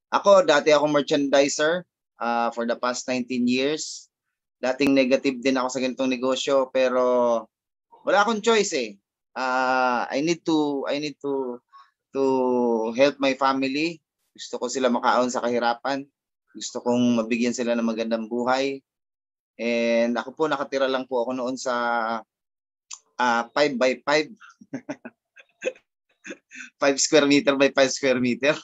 Ako, dati ako merchandiser for the past 19 years. Dating negative din ako sa ganitong negosyo pero wala akong choice eh. I need to help my family. Gusto ko sila makaahon sa kahirapan. Gusto kong mabigyan sila ng magandang buhay. And ako po, nakatira lang po ako noon sa 5 by 5. 5 square meter by 5 square meter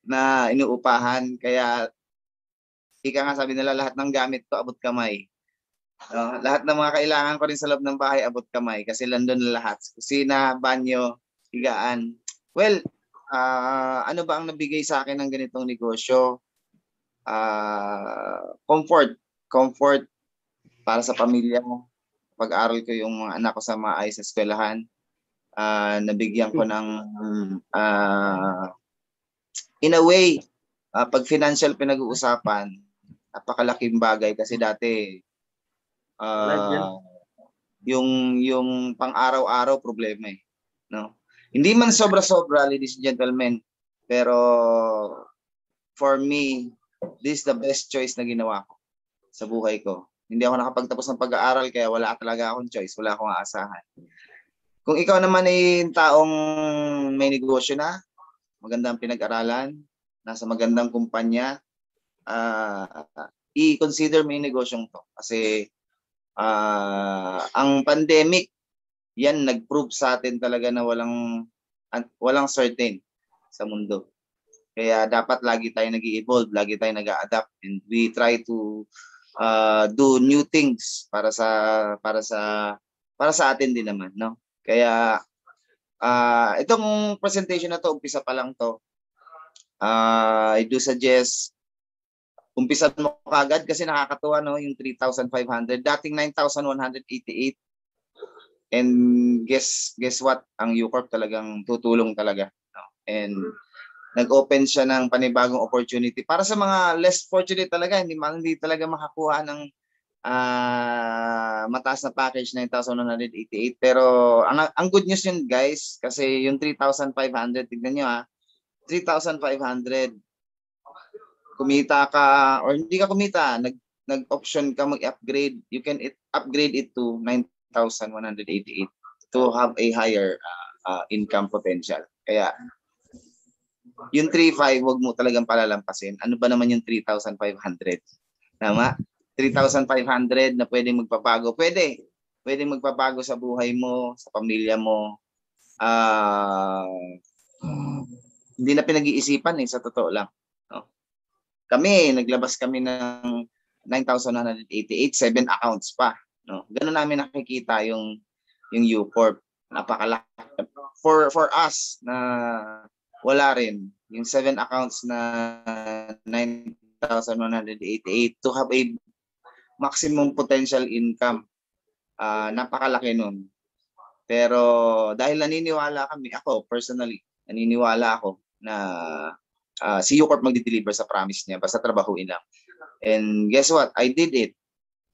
na inuupahan. Kaya, ika nga sabi nila, lahat ng gamit ko abot kamay. Lahat ng mga kailangan ko rin sa loob ng bahay abot kamay kasi landon na lahat. Kusina, banyo, higaan. Well, ano ba ang nabigay sa akin ng ganitong negosyo? Comfort. Comfort para sa pamilya mo. Pag-aral ko yung mga anak ko sa maayos sa eskwelahan. Nabigyan ko ng in a way, pag financial pinag-uusapan, napakalaking bagay kasi dati yung pang-araw-araw problema eh, no? Hindi man sobra-sobra, ladies and gentlemen, pero for me, this is the best choice na ginawa ko sa buhay ko. Hindi ako nakapagtapos ng pag-aaral kaya wala talaga akong choice, wala akong aasahan. Kung ikaw naman ay taong may negosyo na, magandang pinag-aralan, nasa magandang kumpanya, i-consider mo yung negosyong to. Kasi ang pandemic, yan nag-prove sa atin talaga na walang certain sa mundo. Kaya dapat lagi tayo nag-i-evolve, lagi tayo nag-a-adapt, and we try to do new things para sa atin din naman, no? Kaya itong presentation na to, umpisa pa lang to. I do suggest umpisan mo kagad kasi nakakatuwa, no, yung 3,500, dating 9,188. And guess what? Ang UCorp talagang tutulong talaga, no? And nag-open siya ng panibagong opportunity para sa mga less fortunate talaga, hindi talaga makakuha ng mataas na package 9,188. Pero ang good news yun, guys, kasi yung 3,500, tignan nyo 3,500, kumita ka or hindi ka kumita, nag-option ka mag-upgrade, you can upgrade it to 9,188 to have a higher income potential. Kaya yung 3,500, wag mo talagang palalampasin. Ano ba naman yung 3,500? Tama? 3,500 na pwedeng magpapago. Pwedeng magpapago sa buhay mo, sa pamilya mo. Hindi na pinag-iisipan sa totoo lang. No? Naglabas kami ng 9,188, 7 accounts pa. No? Ganun namin nakikita yung UCorp. Napakalaki. For us na wala rin, yung 7 accounts na 9,188 to have a maximum potential income, napakalaki nun. Pero dahil naniniwala kami, ako personally, naniniwala ako na si UCorp magdi-deliver sa promise niya, basta trabahuin lang. And guess what? I did it.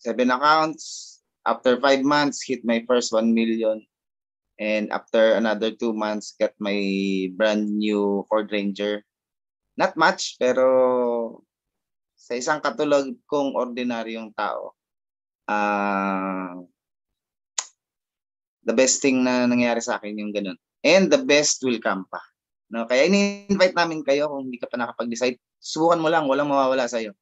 7 accounts. After 5 months, hit my first 1 million. And after another 2 months, got my brand new Ford Ranger. Not much, pero sa isang katulad kong ordinaryong tao, the best thing na nangyari sa akin yung ganun. And the best will come pa. No? Kaya ini-invite namin kayo kung hindi ka pa nakapag-decide, subukan mo lang, walang mawawala sa'yo.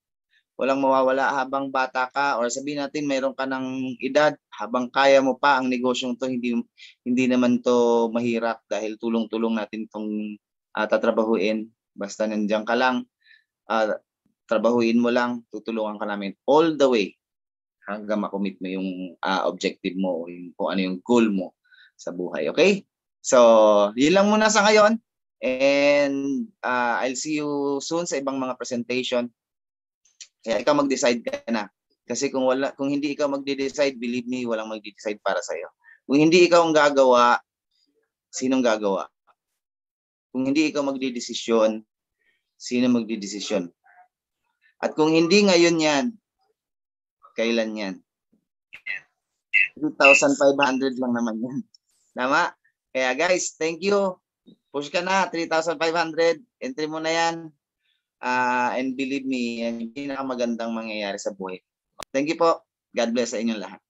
Walang mawawala habang bata ka, or sabihin natin mayroon ka ng edad, habang kaya mo pa ang negosyong to, hindi naman to mahirap dahil tulong-tulong natin itong tatrabahuin. Basta nandiyan ka lang, trabahuin mo lang, tutulungan ka namin all the way hanggang makomit mo yung objective mo, yung kung ano yung goal mo sa buhay. Okay? So, yun lang muna sa ngayon. And I'll see you soon sa ibang mga presentation. Kaya ikaw mag-decide ka na. Kasi kung hindi ikaw magde-decide, believe me, walang magde-decide para sa iyo. Kung hindi ikaw ang gagawa, sinong gagawa? Kung hindi ikaw magde-desisyon, sino magde-desisyon? At kung hindi ngayon yan, kailan yan? 3,500 lang naman yan. Tama? Kaya guys, thank you. Push ka na, 3,500. Entry mo na yan. And believe me, yan yung pinakamagandang mangyayari sa buhay. Thank you po. God bless sa inyong lahat.